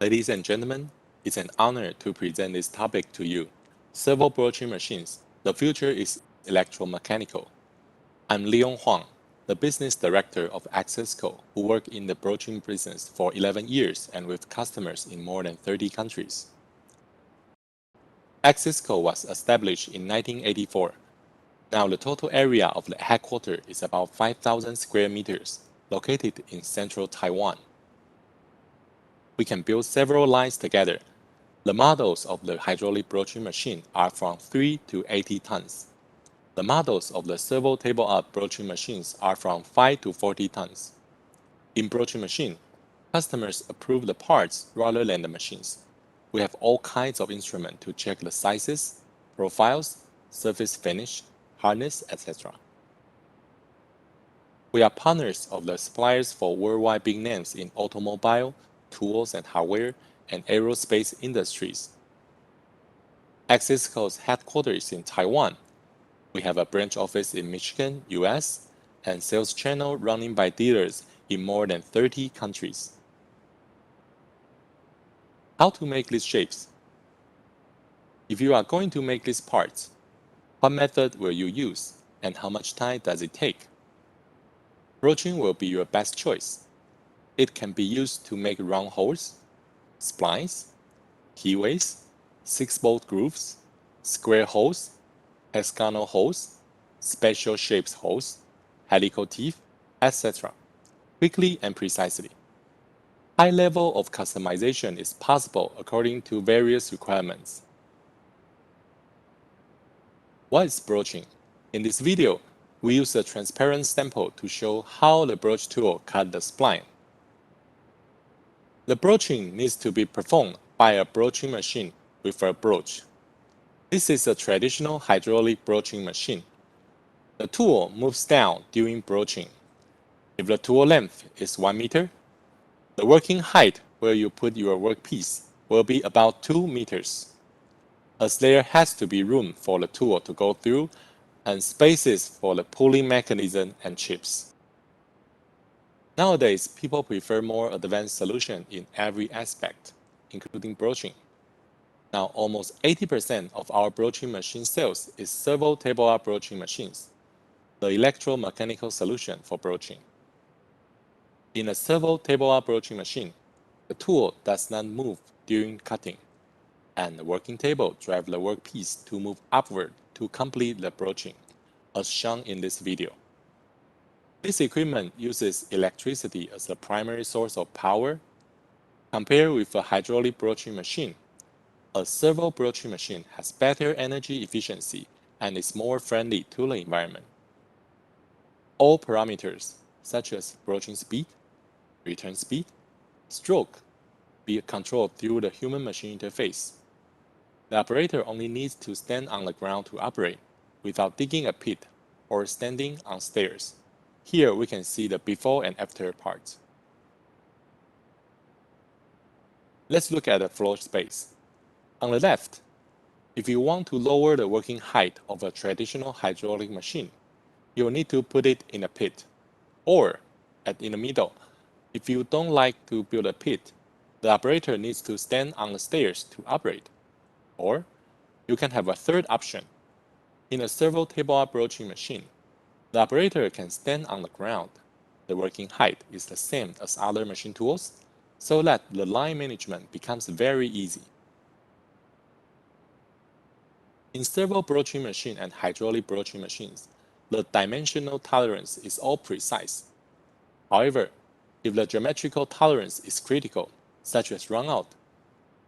Ladies and gentlemen, it's an honor to present this topic to you. Servo broaching machines. The future is electromechanical. I'm Leon Huang, the business director of Axisco, who worked in the broaching business for 11 years and with customers in more than 30 countries. Axisco was established in 1984. Now the total area of the headquarters is about 5,000 square meters, located in central Taiwan. We can build several lines together. The models of the hydraulic broaching machine are from 3 to 80 tons. The models of the servo table-up broaching machines are from 5 to 40 tons. In broaching machine, customers approve the parts rather than the machines. We have all kinds of instruments to check the sizes, profiles, surface finish, hardness, etc. We are partners of the suppliers for worldwide big names in automobile, tools and hardware, and aerospace industries. Axisco's headquarters is in Taiwan. We have a branch office in Michigan, US, and sales channel running by dealers in more than 30 countries. How to make these shapes? If you are going to make these parts, what method will you use, and how much time does it take? Broaching will be your best choice. It can be used to make round holes, splines, keyways, 6-bolt grooves, square holes, hexagonal holes, special shapes holes, helical teeth, etc. quickly and precisely. High level of customization is possible according to various requirements. What is broaching? In this video, we use a transparent sample to show how the broach tool cut the spline. The broaching needs to be performed by a broaching machine with a broach. This is a traditional hydraulic broaching machine. The tool moves down during broaching. If the tool length is 1 meter, the working height where you put your workpiece will be about 2 meters, as there has to be room for the tool to go through and spaces for the pulling mechanism and chips. Nowadays, people prefer more advanced solution in every aspect, including broaching. Now, almost 80% of our broaching machine sales is servo table-up broaching machines, the electromechanical solution for broaching. In a servo table-up broaching machine, the tool does not move during cutting, and the working table drives the workpiece to move upward to complete the broaching, as shown in this video. This equipment uses electricity as the primary source of power. Compared with a hydraulic broaching machine, a servo broaching machine has better energy efficiency and is more friendly to the environment. All parameters, such as broaching speed, return speed, stroke, be controlled through the human-machine interface. The operator only needs to stand on the ground to operate, without digging a pit or standing on stairs. Here we can see the before and after parts. Let's look at the floor space. On the left, if you want to lower the working height of a traditional hydraulic machine, you'll need to put it in a pit. Or, in the middle, if you don't like to build a pit, the operator needs to stand on the stairs to operate. Or, you can have a third option. In a servo table-up broaching machine, the operator can stand on the ground. The working height is the same as other machine tools, so that the line management becomes very easy. In servo broaching machine and hydraulic broaching machines, the dimensional tolerance is all precise. However, if the geometrical tolerance is critical, such as runout,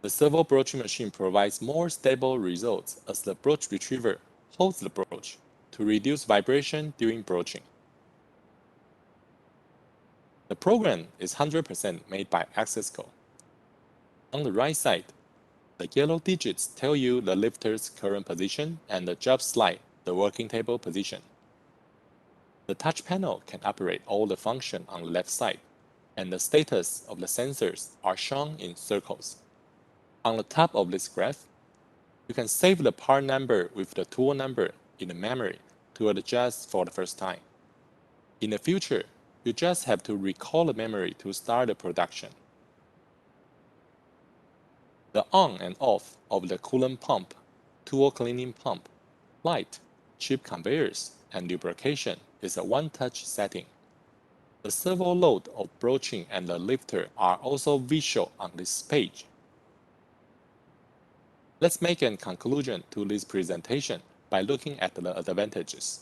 the servo broaching machine provides more stable results as the broach retriever holds the broach to reduce vibration during broaching. The program is 100% made by Axisco. On the right side, the yellow digits tell you the lifter's current position and the job slide, the working table position. The touch panel can operate all the functions on the left side, and the status of the sensors are shown in circles. On the top of this graph, you can save the part number with the tool number in the memory to adjust for the first time. In the future, you just have to recall the memory to start the production. The on and off of the coolant pump, tool cleaning pump, light, chip conveyors, and lubrication is a one-touch setting. The servo load of broaching and the lifter are also visual on this page. Let's make a conclusion to this presentation by looking at the advantages.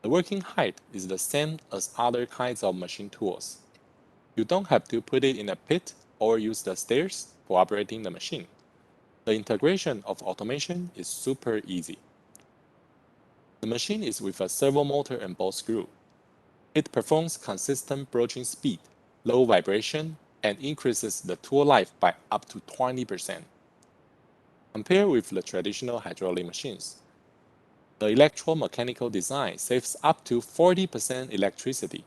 The working height is the same as other kinds of machine tools. You don't have to put it in a pit or use the stairs for operating the machine. The integration of automation is super easy. The machine is with a servo motor and ball screw. It performs consistent broaching speed, low vibration, and increases the tool life by up to 20%. Compared with the traditional hydraulic machines, the electromechanical design saves up to 40% electricity.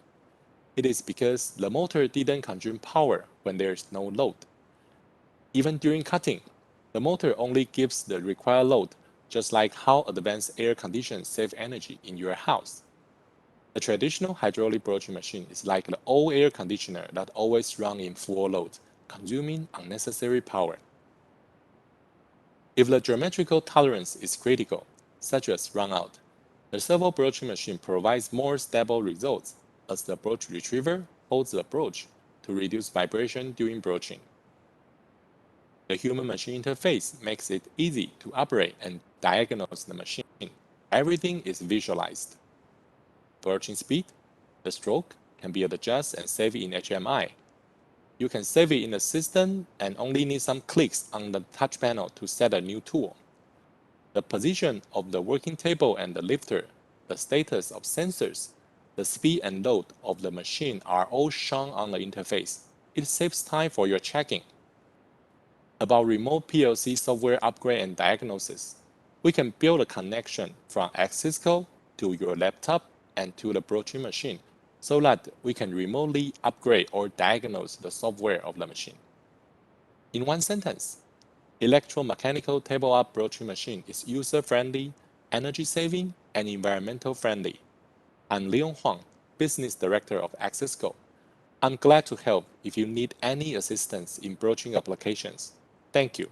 It is because the motor didn't consume power when there is no load. Even during cutting, the motor only gives the required load, just like how advanced air conditioners save energy in your house. The traditional hydraulic broaching machine is like the old air conditioner that always runs in full load, consuming unnecessary power. If the geometrical tolerance is critical, such as runout, the servo broaching machine provides more stable results as the broach retriever holds the broach to reduce vibration during broaching. The human-machine interface makes it easy to operate and diagnose the machine. Everything is visualized. Broaching speed, the stroke, can be adjusted and saved in HMI. You can save it in the system and only need some clicks on the touch panel to set a new tool. The position of the working table and the lifter, the status of sensors, the speed and load of the machine are all shown on the interface. It saves time for your checking. About remote PLC software upgrade and diagnosis, we can build a connection from Axisco to your laptop and to the broaching machine so that we can remotely upgrade or diagnose the software of the machine. In one sentence, electromechanical table-up broaching machine is user-friendly, energy-saving, and environmental-friendly. I'm Huang, Business Director of Axisco. I'm glad to help if you need any assistance in broaching applications. Thank you.